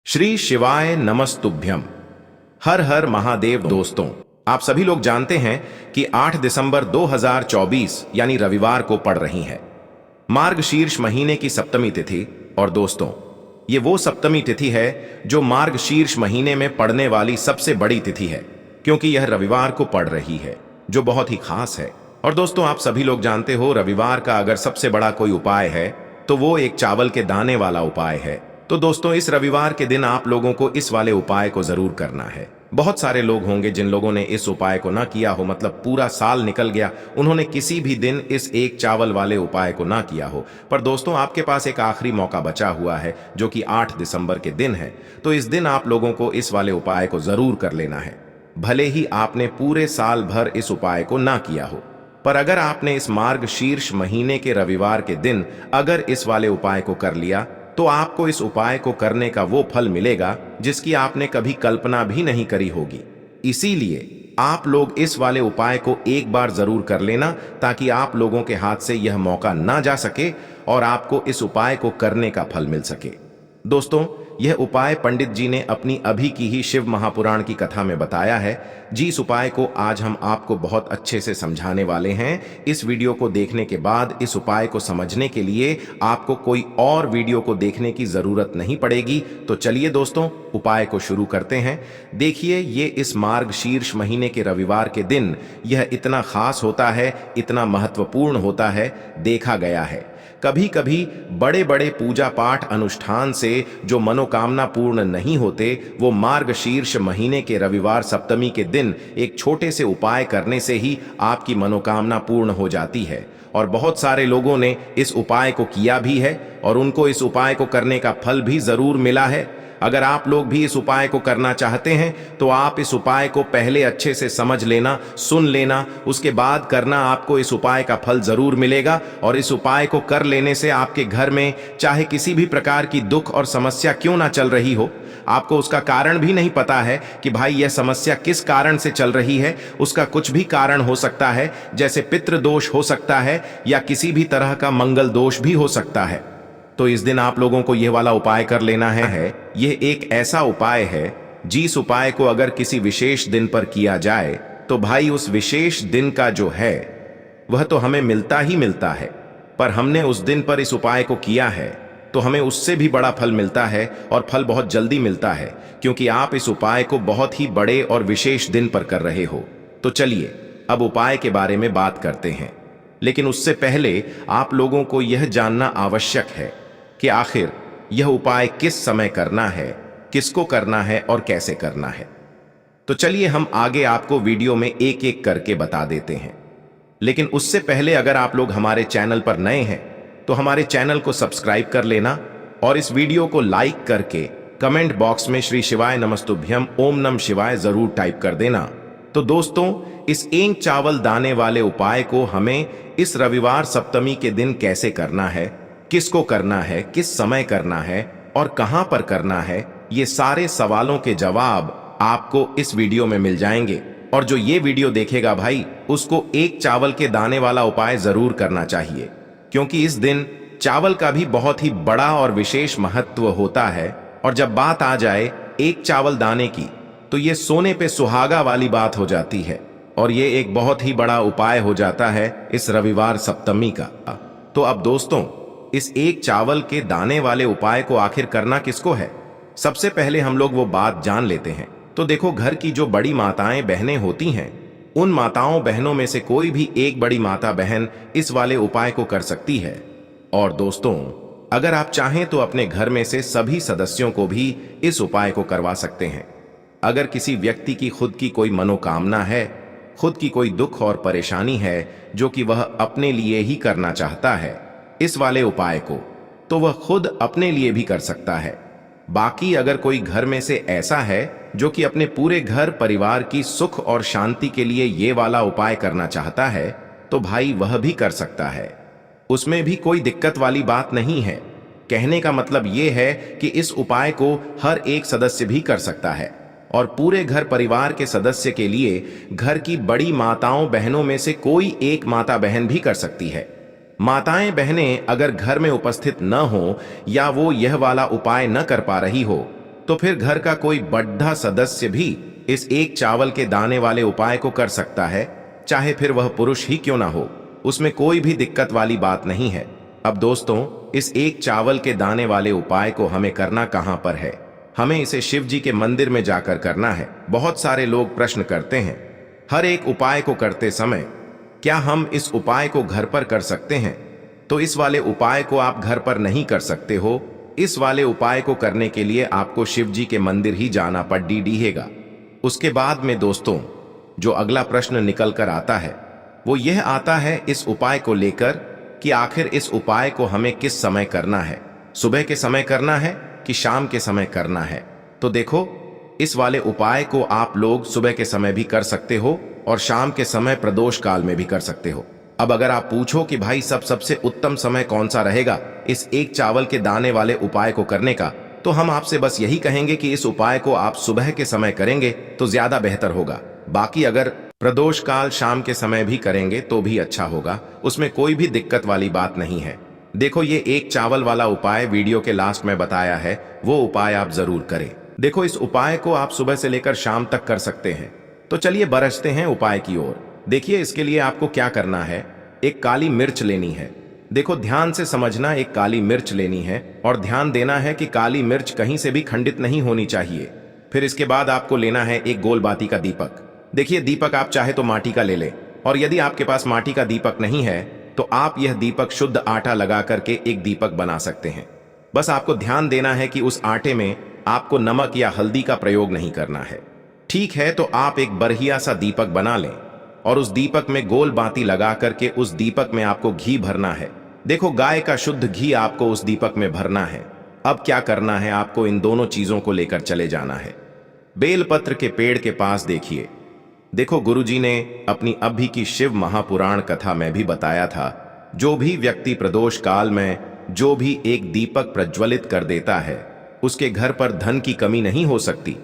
श्री शिवाय नमस्तुभ्यम। हर हर महादेव। दोस्तों, आप सभी लोग जानते हैं कि 8 दिसंबर 2024 यानी रविवार को पड़ रही है मार्गशीर्ष महीने की सप्तमी तिथि। और दोस्तों, ये वो सप्तमी तिथि है जो मार्गशीर्ष महीने में पड़ने वाली सबसे बड़ी तिथि है, क्योंकि यह रविवार को पड़ रही है, जो बहुत ही खास है। और दोस्तों, आप सभी लोग जानते हो, रविवार का अगर सबसे बड़ा कोई उपाय है तो वो एक चावल के दाने वाला उपाय है। तो दोस्तों, इस रविवार के दिन आप लोगों को इस वाले उपाय को जरूर करना है। बहुत सारे लोग होंगे जिन लोगों ने इस उपाय को ना किया हो, मतलब पूरा साल निकल गया, उन्होंने किसी भी दिन इस एक चावल वाले उपाय को ना किया हो। पर दोस्तों, आपके पास एक आखिरी मौका बचा हुआ है, जो कि 8 दिसंबर के दिन है। तो इस दिन आप लोगों को इस वाले उपाय को जरूर कर लेना है, भले ही आपने पूरे साल भर इस उपाय को ना किया हो। पर अगर आपने इस मार्गशीर्ष महीने के रविवार के दिन अगर इस वाले उपाय को कर लिया, तो आपको इस उपाय को करने का वो फल मिलेगा जिसकी आपने कभी कल्पना भी नहीं करी होगी। इसीलिए आप लोग इस वाले उपाय को एक बार जरूर कर लेना, ताकि आप लोगों के हाथ से यह मौका ना जा सके और आपको इस उपाय को करने का फल मिल सके। दोस्तों, यह उपाय पंडित जी ने अपनी अभी की ही शिव महापुराण की कथा में बताया है। जिस उपाय को आज हम आपको बहुत अच्छे से समझाने वाले हैं। इस वीडियो को देखने के बाद इस उपाय को समझने के लिए आपको कोई और वीडियो को देखने की जरूरत नहीं पड़ेगी। तो चलिए दोस्तों, उपाय को शुरू करते हैं। देखिए, ये इस मार्गशीर्ष महीने के रविवार के दिन यह इतना खास होता है, इतना महत्वपूर्ण होता है। देखा गया है कभी कभी बड़े बड़े पूजा पाठ अनुष्ठान से जो मनोकामना पूर्ण नहीं होते, वो मार्गशीर्ष महीने के रविवार सप्तमी के दिन एक छोटे से उपाय करने से ही आपकी मनोकामना पूर्ण हो जाती है। और बहुत सारे लोगों ने इस उपाय को किया भी है और उनको इस उपाय को करने का फल भी जरूर मिला है। अगर आप लोग भी इस उपाय को करना चाहते हैं तो आप इस उपाय को पहले अच्छे से समझ लेना, सुन लेना, उसके बाद करना। आपको इस उपाय का फल जरूर मिलेगा। और इस उपाय को कर लेने से आपके घर में चाहे किसी भी प्रकार की दुख और समस्या क्यों ना चल रही हो, आपको उसका कारण भी नहीं पता है कि भाई यह समस्या किस कारण से चल रही है, उसका कुछ भी कारण हो सकता है, जैसे पितृदोष हो सकता है या किसी भी तरह का मंगल दोष भी हो सकता है। तो इस दिन आप लोगों को यह वाला उपाय कर लेना है। यह एक ऐसा उपाय है जिस उपाय को अगर किसी विशेष दिन पर किया जाए तो भाई उस विशेष दिन का जो है वह तो हमें मिलता ही मिलता है। पर हमने उस दिन पर इस उपाय को किया है तो हमें उससे भी बड़ा फल मिलता है, और फल बहुत जल्दी मिलता है, क्योंकि आप इस उपाय को बहुत ही बड़े और विशेष दिन पर कर रहे हो। तो चलिए अब उपाय के बारे में बात करते हैं। लेकिन उससे पहले आप लोगों को यह जानना आवश्यक है कि आखिर यह उपाय किस समय करना है, किसको करना है और कैसे करना है। तो चलिए हम आगे आपको वीडियो में एक एक करके बता देते हैं। लेकिन उससे पहले अगर आप लोग हमारे चैनल पर नए हैं तो हमारे चैनल को सब्सक्राइब कर लेना और इस वीडियो को लाइक करके कमेंट बॉक्स में श्री शिवाय नमस्तुभ्यम ओम नम शिवाय जरूर टाइप कर देना। तो दोस्तों, इस एक चावल दाने वाले उपाय को हमें इस रविवार सप्तमी के दिन कैसे करना है, किसको करना है, किस समय करना है और कहां पर करना है, ये सारे सवालों के जवाब आपको इस वीडियो में मिल जाएंगे। और जो ये वीडियो देखेगा भाई, उसको एक चावल के दाने वाला उपाय जरूर करना चाहिए, क्योंकि इस दिन चावल का भी बहुत ही बड़ा और विशेष महत्व होता है। और जब बात आ जाए एक चावल दाने की, तो ये सोने पे सुहागा वाली बात हो जाती है, और ये एक बहुत ही बड़ा उपाय हो जाता है इस रविवार सप्तमी का। तो अब दोस्तों, इस एक चावल के दाने वाले उपाय को आखिर करना किसको है, सबसे पहले हम लोग वो बात जान लेते हैं। तो देखो, घर की जो बड़ी माताएं बहनें होती हैं, उन माताओं बहनों में से कोई भी एक बड़ी माता बहन इस वाले उपाय को कर सकती है। और दोस्तों, अगर आप चाहें तो अपने घर में से सभी सदस्यों को भी इस उपाय को करवा सकते हैं। अगर किसी व्यक्ति की खुद की कोई मनोकामना है, खुद की कोई दुख और परेशानी है जो कि वह अपने लिए ही करना चाहता है इस वाले उपाय को, तो वह खुद अपने लिए भी कर सकता है। बाकी अगर कोई घर में से ऐसा है जो कि अपने पूरे घर परिवार की सुख और शांति के लिए ये वाला उपाय करना चाहता है, तो भाई वह भी कर सकता है। उसमें भी कोई दिक्कत वाली बात नहीं है। कहने का मतलब ये है कि इस उपाय को हर एक सदस्य भी कर सकता है, और पूरे घर परिवार के सदस्य के लिए घर की बड़ी माताओं बहनों में से कोई एक माता बहन भी कर सकती है। माताएं बहनें अगर घर में उपस्थित न हो या वो यह वाला उपाय न कर पा रही हो, तो फिर घर का कोई बड़ा सदस्य भी इस एक चावल के दाने वाले उपाय को कर सकता है, चाहे फिर वह पुरुष ही क्यों ना हो। उसमें कोई भी दिक्कत वाली बात नहीं है। अब दोस्तों, इस एक चावल के दाने वाले उपाय को हमें करना कहां पर है? हमें इसे शिव जी के मंदिर में जाकर करना है। बहुत सारे लोग प्रश्न करते हैं, हर एक उपाय को करते समय क्या हम इस उपाय को घर पर कर सकते हैं? तो इस वाले उपाय को आप घर पर नहीं कर सकते हो। इस वाले उपाय को करने के लिए आपको शिव जी के मंदिर ही जाना पड़ेगा। उसके बाद में दोस्तों, जो अगला प्रश्न निकल कर आता है वो यह आता है इस उपाय को लेकर कि आखिर इस उपाय को हमें किस समय करना है? सुबह के समय करना है कि शाम के समय करना है? तो देखो, इस वाले उपाय को आप लोग सुबह के समय भी कर सकते हो और शाम के समय प्रदोष काल में भी कर सकते हो। अब अगर आप पूछो कि भाई सबसे उत्तम समय कौन सा रहेगा इस एक चावल के दाने वाले उपाय को करने का, तो हम आपसे बस यही कहेंगे कि इस उपाय को आप सुबह के समय करेंगे तो ज्यादा बेहतर होगा। बाकी अगर प्रदोष काल शाम के समय भी करेंगे तो भी अच्छा होगा, उसमें कोई भी दिक्कत वाली बात नहीं है। देखो, ये एक चावल वाला उपाय वीडियो के लास्ट में बताया है, वो उपाय आप जरूर करें। देखो, इस उपाय को आप सुबह से लेकर शाम तक कर सकते हैं। तो चलिए बरसते हैं उपाय की ओर। देखिए, इसके लिए आपको क्या करना है, एक काली मिर्च लेनी है। देखो, ध्यान से समझना, एक काली मिर्च लेनी है और ध्यान देना है कि काली मिर्च कहीं से भी खंडित नहीं होनी चाहिए। फिर इसके बाद आपको लेना है एक गोल बाती का दीपक। देखिए, दीपक आप चाहे तो माटी का ले ले, और यदि आपके पास माटी का दीपक नहीं है तो आप यह दीपक शुद्ध आटा लगा करके एक दीपक बना सकते हैं। बस आपको ध्यान देना है कि उस आटे में आपको नमक या हल्दी का प्रयोग नहीं करना है। ठीक है, तो आप एक बढ़िया सा दीपक बना लें और उस दीपक में गोल बाती लगा करके उस दीपक में आपको घी भरना है। देखो, गाय का शुद्ध घी आपको उस दीपक में भरना है। अब क्या करना है, आपको इन दोनों चीजों को लेकर चले जाना है। बेलपत्र के पेड़ के पास देखिए, देखो, गुरुजी ने अपनी अभी की शिव महापुराण कथा में भी बताया था, जो भी व्यक्ति प्रदोष काल में जो भी एक दीपक प्रज्वलित कर देता है उसके घर पर धन की कमी नहीं हो सकती।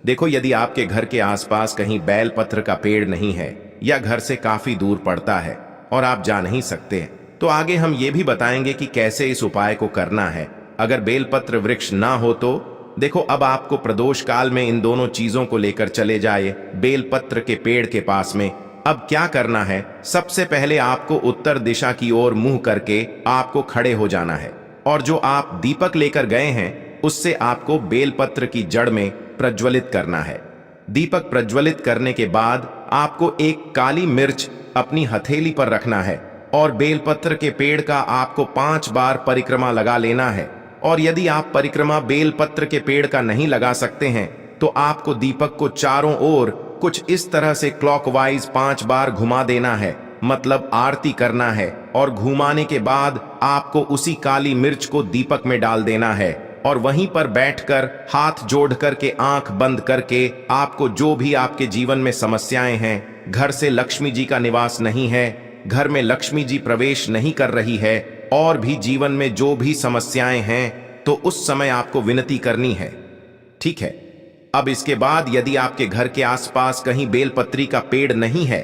देखो, यदि आपके घर के आसपास कहीं बेलपत्र का पेड़ नहीं है या घर से काफी दूर पड़ता है और आप जा नहीं सकते, तो आगे हम ये भी बताएंगे कि कैसे इस उपाय को करना है। अगर बेलपत्र वृक्ष ना हो तो देखो, अब आपको प्रदोष काल में इन दोनों चीजों को लेकर चले जाए बेलपत्र के पेड़ के पास में। अब क्या करना है, सबसे पहले आपको उत्तर दिशा की ओर मुंह करके आपको खड़े हो जाना है और जो आप दीपक लेकर गए हैं उससे आपको बेलपत्र की जड़ में प्रज्वलित करना है। दीपक प्रज्वलित करने के बाद आपको एक काली मिर्च अपनी हथेली पर रखना है और बेलपत्र के पेड़ का आपको 5 बार परिक्रमा लगा लेना है। और यदि आप परिक्रमा बेलपत्र के पेड़ का नहीं लगा सकते हैं तो आपको दीपक को चारों ओर कुछ इस तरह से क्लॉकवाइज 5 बार घुमा देना है, मतलब आरती करना है। और घुमाने के बाद आपको उसी काली मिर्च को दीपक में डाल देना है और वहीं पर बैठकर हाथ जोड़ करके आंख बंद करके आपको जो भी आपके जीवन में समस्याएं हैं, घर से लक्ष्मी जी का निवास नहीं है, घर में लक्ष्मी जी प्रवेश नहीं कर रही है, और भी जीवन में जो भी समस्याएं हैं, तो उस समय आपको विनती करनी है। ठीक है, अब इसके बाद यदि आपके घर के आसपास कहीं बेलपत्री का पेड़ नहीं है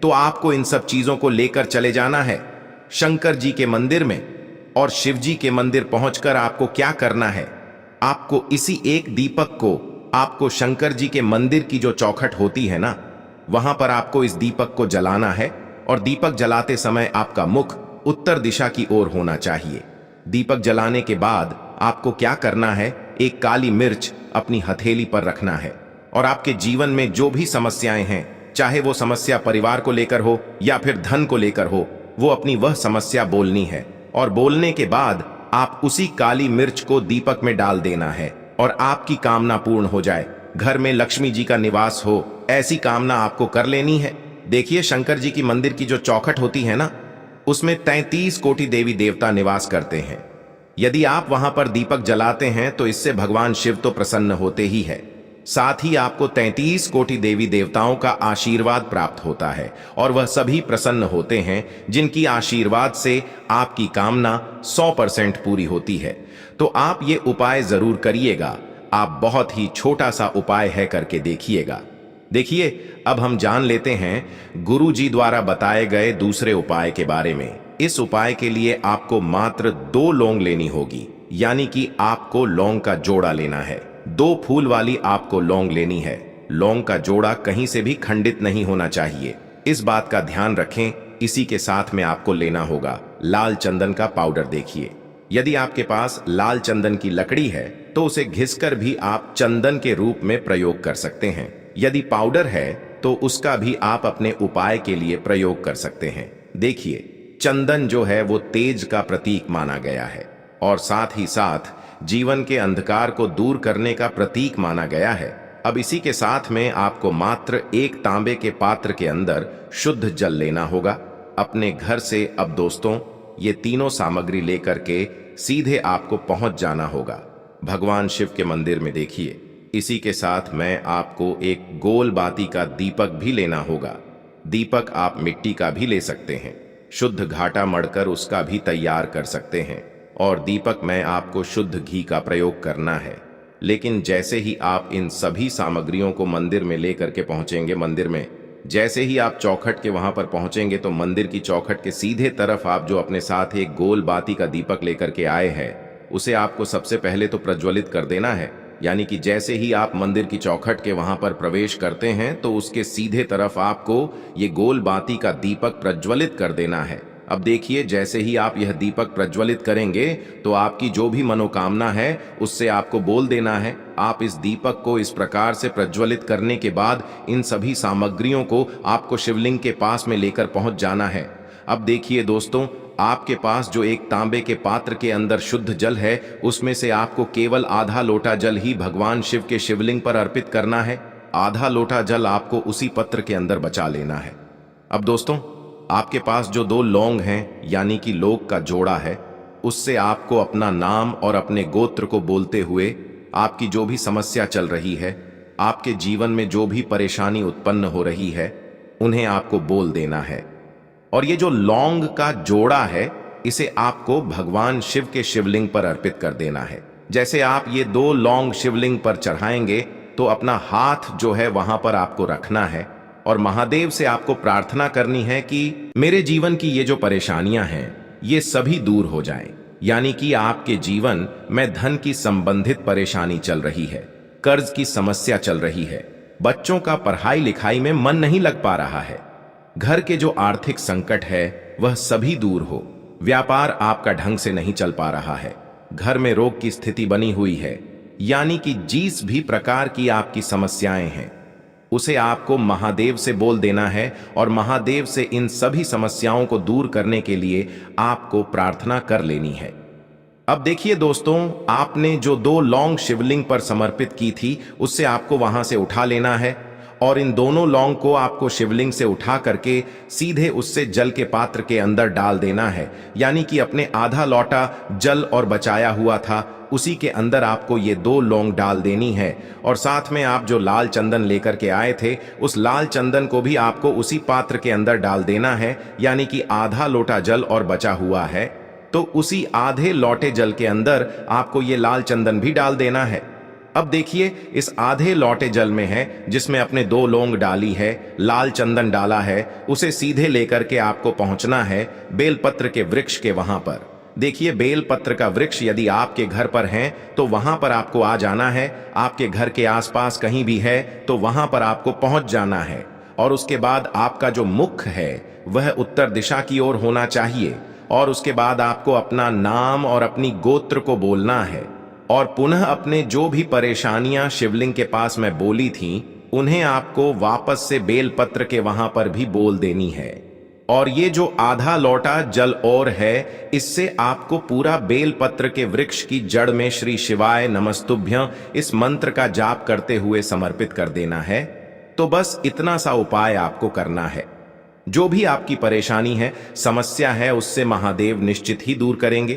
तो आपको इन सब चीजों को लेकर चले जाना है शंकर जी के मंदिर में। और शिव जी के मंदिर पहुंचकर आपको क्या करना है, आपको इसी एक दीपक को आपको शंकर जी के मंदिर की जो चौखट होती है ना, वहां पर आपको इस दीपक को जलाना है और दीपक जलाते समय आपका मुख उत्तर दिशा की ओर होना चाहिए। दीपक जलाने के बाद आपको क्या करना है, एक काली मिर्च अपनी हथेली पर रखना है और आपके जीवन में जो भी समस्याएं हैं, चाहे वो समस्या परिवार को लेकर हो या फिर धन को लेकर हो, वो अपनी वह समस्या बोलनी है। और बोलने के बाद आप उसी काली मिर्च को दीपक में डाल देना है और आपकी कामना पूर्ण हो जाए, घर में लक्ष्मी जी का निवास हो, ऐसी कामना आपको कर लेनी है। देखिए, शंकर जी की मंदिर की जो चौखट होती है ना, उसमें 33 कोटि देवी देवता निवास करते हैं। यदि आप वहां पर दीपक जलाते हैं तो इससे भगवान शिव तो प्रसन्न होते ही है, साथ ही आपको 33 कोटि देवी देवताओं का आशीर्वाद प्राप्त होता है और वह सभी प्रसन्न होते हैं जिनकी आशीर्वाद से आपकी कामना 100% पूरी होती है। तो आप ये उपाय जरूर करिएगा। आप बहुत ही छोटा सा उपाय है, करके देखिएगा। देखिए, अब हम जान लेते हैं गुरु जी द्वारा बताए गए दूसरे उपाय के बारे में। इस उपाय के लिए आपको मात्र 2 लौंग लेनी होगी, यानी कि आपको लौंग का जोड़ा लेना है। 2 फूल वाली आपको लौंग लेनी है। लौंग का जोड़ा कहीं से भी खंडित नहीं होना चाहिए, इस बात का ध्यान रखें। इसी के साथ में आपको लेना होगा लाल चंदन का पाउडर। देखिए, यदि आपके पास लाल चंदन की लकड़ी है तो उसे घिसकर भी आप चंदन के रूप में प्रयोग कर सकते हैं। यदि पाउडर है तो उसका भी आप अपने उपाय के लिए प्रयोग कर सकते हैं। देखिए, चंदन जो है वो तेज का प्रतीक माना गया है और साथ ही साथ जीवन के अंधकार को दूर करने का प्रतीक माना गया है। अब इसी के साथ में आपको मात्र एक तांबे के पात्र के अंदर शुद्ध जल लेना होगा अपने घर से। अब दोस्तों, ये तीनों सामग्री लेकर के सीधे आपको पहुंच जाना होगा भगवान शिव के मंदिर में। देखिए, इसी के साथ में आपको एक गोल बाती का दीपक भी लेना होगा। दीपक आप मिट्टी का भी ले सकते हैं, शुद्ध घाटा मढ़कर उसका भी तैयार कर सकते हैं। और दीपक में आपको शुद्ध घी का प्रयोग करना है। लेकिन जैसे ही आप इन सभी सामग्रियों को मंदिर में लेकर के पहुंचेंगे, मंदिर में जैसे ही आप चौखट के वहां पर पहुंचेंगे तो मंदिर की चौखट के सीधे तरफ आप जो अपने साथ एक गोल बाती का दीपक लेकर के आए हैं उसे आपको सबसे पहले तो प्रज्वलित कर देना है। यानी कि जैसे ही आप मंदिर की चौखट के वहां पर प्रवेश करते हैं तो उसके सीधे तरफ आपको ये गोल बाती का दीपक प्रज्वलित कर देना है। अब देखिए, जैसे ही आप यह दीपक प्रज्वलित करेंगे तो आपकी जो भी मनोकामना है उससे आपको बोल देना है। आप इस दीपक को इस प्रकार से प्रज्वलित करने के बाद इन सभी सामग्रियों को आपको शिवलिंग के पास में लेकर पहुंच जाना है। अब देखिए दोस्तों, आपके पास जो एक तांबे के पात्र के अंदर शुद्ध जल है उसमें से आपको केवल आधा लोटा जल ही भगवान शिव के शिवलिंग पर अर्पित करना है। आधा लोटा जल आपको उसी पत्र के अंदर बचा लेना है। अब दोस्तों, आपके पास जो 2 लौंग हैं यानी कि लोग का जोड़ा है, उससे आपको अपना नाम और अपने गोत्र को बोलते हुए आपकी जो भी समस्या चल रही है, आपके जीवन में जो भी परेशानी उत्पन्न हो रही है, उन्हें आपको बोल देना है। और ये जो लौंग का जोड़ा है इसे आपको भगवान शिव के शिवलिंग पर अर्पित कर देना है। जैसे आप ये 2 लौंग शिवलिंग पर चढ़ाएंगे तो अपना हाथ जो है वहां पर आपको रखना है और महादेव से आपको प्रार्थना करनी है कि मेरे जीवन की ये जो परेशानियां हैं ये सभी दूर हो जाएं। यानी कि आपके जीवन में धन की संबंधित परेशानी चल रही है, कर्ज की समस्या चल रही है, बच्चों का पढ़ाई लिखाई में मन नहीं लग पा रहा है, घर के जो आर्थिक संकट है वह सभी दूर हो, व्यापार आपका ढंग से नहीं चल पा रहा है, घर में रोग की स्थिति बनी हुई है, यानी कि जिस भी प्रकार की आपकी समस्याएं हैं उसे आपको महादेव से बोल देना है और महादेव से इन सभी समस्याओं को दूर करने के लिए आपको प्रार्थना कर लेनी है। अब देखिए दोस्तों, आपने जो 2 लौंग शिवलिंग पर समर्पित की थी उससे आपको वहां से उठा लेना है और इन दोनों लौंग को आपको शिवलिंग से उठा करके सीधे उससे जल के पात्र के अंदर डाल देना है। यानी कि अपने आधा लोटा जल और बचाया हुआ था उसी के अंदर आपको ये 2 लौंग डाल देनी है। और साथ में आप जो लाल चंदन लेकर के आए थे उस लाल चंदन को भी आपको उसी पात्र के अंदर डाल देना है। यानी कि आधा लोटा जल और बचा हुआ है तो उसी आधे लोटे जल के अंदर आपको ये लाल चंदन भी डाल देना है। अब देखिए, इस आधे लोटे जल में है जिसमें अपने 2 लौंग डाली है, लाल चंदन डाला है, उसे सीधे लेकर के आपको पहुंचना है बेलपत्र के वृक्ष के वहां पर। देखिए, बेलपत्र का वृक्ष यदि आपके घर पर है तो वहां पर आपको आ जाना है। आपके घर के आसपास कहीं भी है तो वहां पर आपको पहुंच जाना है और उसके बाद आपका जो मुख है वह उत्तर दिशा की ओर होना चाहिए और उसके बाद आपको अपना नाम और अपनी गोत्र को बोलना है और पुनः अपने जो भी परेशानियां शिवलिंग के पास में बोली थीं उन्हें आपको वापस से बेलपत्र के वहां पर भी बोल देनी है। और ये जो आधा लोटा जल और है इससे आपको पूरा बेलपत्र के वृक्ष की जड़ में श्री शिवाय नमस्तुभ्यं इस मंत्र का जाप करते हुए समर्पित कर देना है। तो बस इतना सा उपाय आपको करना है। जो भी आपकी परेशानी है, समस्या है, उससे महादेव निश्चित ही दूर करेंगे।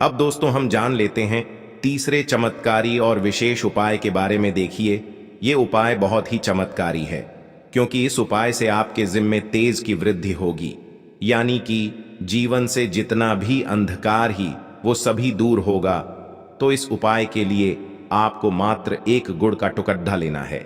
अब दोस्तों, हम जान लेते हैं तीसरे चमत्कारी और विशेष उपाय के बारे में। देखिए, ये उपाय बहुत ही चमत्कारी है क्योंकि इस उपाय से आपके जिम्मे तेज की वृद्धि होगी। यानी कि जीवन से जितना भी अंधकार ही वो सभी दूर होगा। तो इस उपाय के लिए आपको मात्र 1 गुड़ का टुकड़ा लेना है।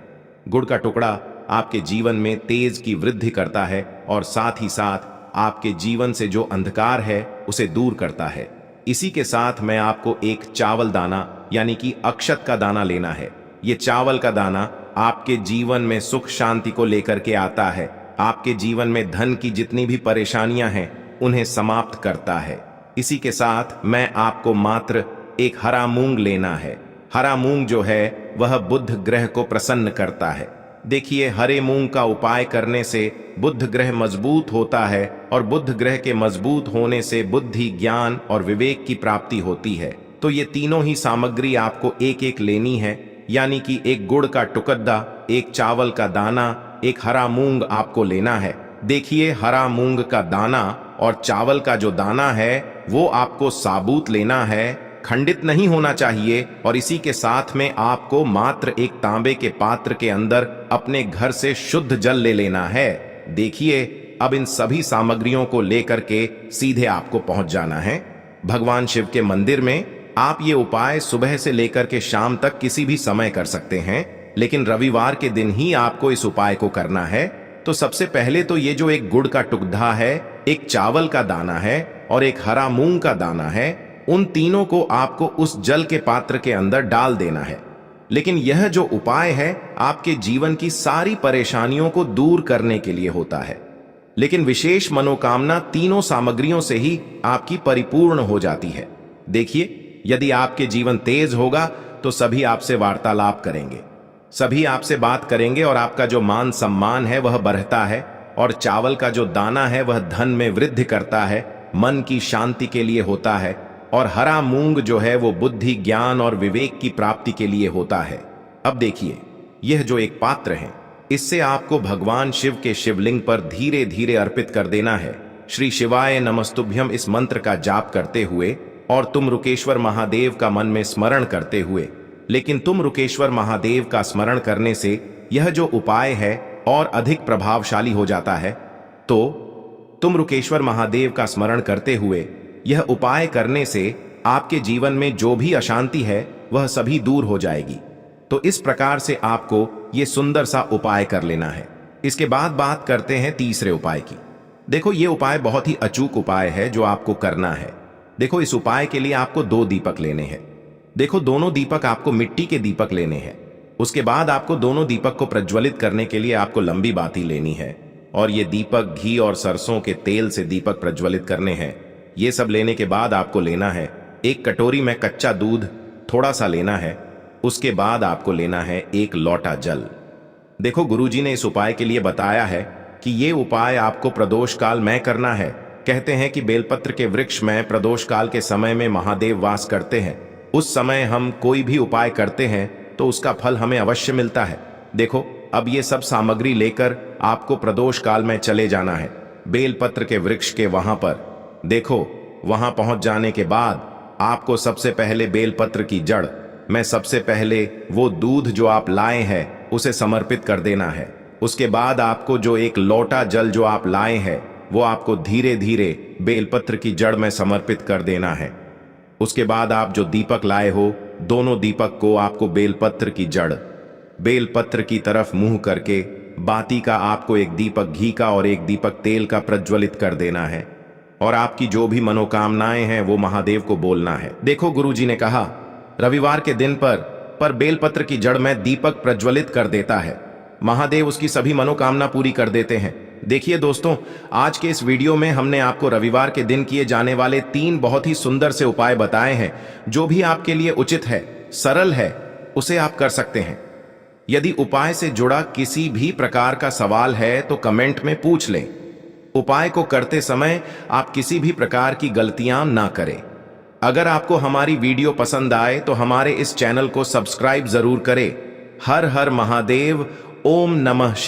गुड़ का टुकड़ा आपके जीवन में तेज की वृद्धि करता है और साथ ही साथ आपके जीवन से जो अंधकार है उसे दूर करता है। इसी के साथ मैं आपको एक चावल दाना यानी कि अक्षत का दाना लेना है। ये चावल का दाना आपके जीवन में सुख शांति को लेकर के आता है, आपके जीवन में धन की जितनी भी परेशानियां हैं उन्हें समाप्त करता है। इसी के साथ मैं आपको मात्र एक हरा मूंग लेना है। हरा मूंग जो है वह बुध ग्रह को प्रसन्न करता है। देखिए, हरे मूंग का उपाय करने से बुध ग्रह मजबूत होता है और बुध ग्रह के मजबूत होने से बुद्धि, ज्ञान और विवेक की प्राप्ति होती है। तो ये तीनों ही सामग्री आपको एक एक लेनी है, यानी कि एक गुड़ का टुकड़ा, एक चावल का दाना, एक हरा मूंग आपको लेना है। देखिए, हरा मूंग का दाना और चावल का जो दाना है वो आपको साबुत लेना है, खंडित नहीं होना चाहिए। और इसी के साथ में आपको मात्र एक तांबे के पात्र के अंदर अपने घर से शुद्ध जल ले लेना है। देखिए, अब इन सभी सामग्रियों को लेकर के सीधे आपको पहुंच जाना है भगवान शिव के मंदिर में। आप ये उपाय सुबह से लेकर के शाम तक किसी भी समय कर सकते हैं, लेकिन रविवार के दिन ही आपको इस उपाय को करना है। तो सबसे पहले तो ये जो एक गुड़ का टुकड़ा है, एक चावल का दाना है और एक हरा मूंग का दाना है, उन तीनों को आपको उस जल के पात्र के अंदर डाल देना है। लेकिन यह जो उपाय है आपके जीवन की सारी परेशानियों को दूर करने के लिए होता है, लेकिन विशेष मनोकामना तीनों सामग्रियों से ही आपकी परिपूर्ण हो जाती है। देखिए, यदि आपके जीवन तेज होगा तो सभी आपसे वार्तालाप करेंगे, सभी आपसे बात करेंगे और आपका जो मान सम्मान है वह बढ़ता है। और चावल का जो दाना है वह धन में वृद्धि करता है, मन की शांति के लिए होता है। और हरा मूंग जो है वो बुद्धि, ज्ञान और विवेक की प्राप्ति के लिए होता है। अब देखिए, यह जो एक पात्र है, इससे आपको भगवान शिव के शिवलिंग पर धीरे धीरे अर्पित कर देना है। श्री शिवाय नमस्तुभ्यम इस मंत्र का जाप करते हुए और तुम रुकेश्वर महादेव का मन में स्मरण करते हुए। लेकिन तुम रुकेश्वर महादेव का स्मरण करने से यह जो उपाय है और अधिक प्रभावशाली हो जाता है। तो तुम रुकेश्वर महादेव का स्मरण करते हुए यह उपाय करने से आपके जीवन में जो भी अशांति है वह सभी दूर हो जाएगी। तो इस प्रकार से आपको यह सुंदर सा उपाय कर लेना है। इसके बाद बात करते हैं तीसरे उपाय की। देखो, ये उपाय बहुत ही अचूक उपाय है जो आपको करना है। देखो, इस उपाय के लिए आपको 2 दीपक लेने हैं। देखो, दोनों दीपक आपको मिट्टी के दीपक लेने हैं। उसके बाद आपको दोनों दीपक को प्रज्वलित करने के लिए आपको लंबी बाती लेनी है और ये दीपक घी और सरसों के तेल से दीपक प्रज्वलित करने हैं। ये सब लेने के बाद आपको लेना है एक कटोरी में कच्चा दूध थोड़ा सा लेना है। उसके बाद आपको लेना है एक लोटा जल। देखो, गुरुजी ने इस उपाय के लिए बताया है कि ये उपाय आपको प्रदोष काल में करना है। कहते हैं कि बेलपत्र के वृक्ष में प्रदोष काल के समय में महादेव वास करते हैं। उस समय हम कोई भी उपाय करते हैं तो उसका फल हमें अवश्य मिलता है। देखो, अब ये सब सामग्री लेकर आपको प्रदोष काल में चले जाना है बेलपत्र के वृक्ष के वहां पर। देखो, वहां पहुंच जाने के बाद आपको सबसे पहले बेलपत्र की जड़ में सबसे पहले वो दूध जो आप लाए हैं उसे समर्पित कर देना है। उसके बाद आपको जो एक लोटा जल जो आप लाए हैं वो आपको धीरे धीरे बेलपत्र की जड़ में समर्पित कर देना है। उसके बाद आप जो दीपक लाए हो, दोनों दीपक को आपको बेलपत्र की जड़, बेलपत्र की तरफ मुंह करके बाती का आपको एक दीपक घी का और एक दीपक तेल का प्रज्वलित कर देना है। और आपकी जो भी मनोकामनाएं हैं वो महादेव को बोलना है। देखो, गुरुजी ने कहा रविवार के दिन पर बेलपत्र की जड़ में दीपक प्रज्वलित कर देता है, महादेव उसकी सभी मनोकामना पूरी कर देते हैं। देखिए दोस्तों, आज के इस वीडियो में हमने आपको रविवार के दिन किए जाने वाले 3 बहुत ही सुंदर से उपाय बताए हैं। जो भी आपके लिए उचित है, सरल है, उसे आप कर सकते हैं। यदि उपाय से जुड़ा किसी भी प्रकार का सवाल है तो कमेंट में पूछ लें। उपाय को करते समय आप किसी भी प्रकार की गलतियां ना करें। अगर आपको हमारी वीडियो पसंद आए तो हमारे इस चैनल को सब्सक्राइब जरूर करें। हर हर महादेव। ओम नमः शिवाय।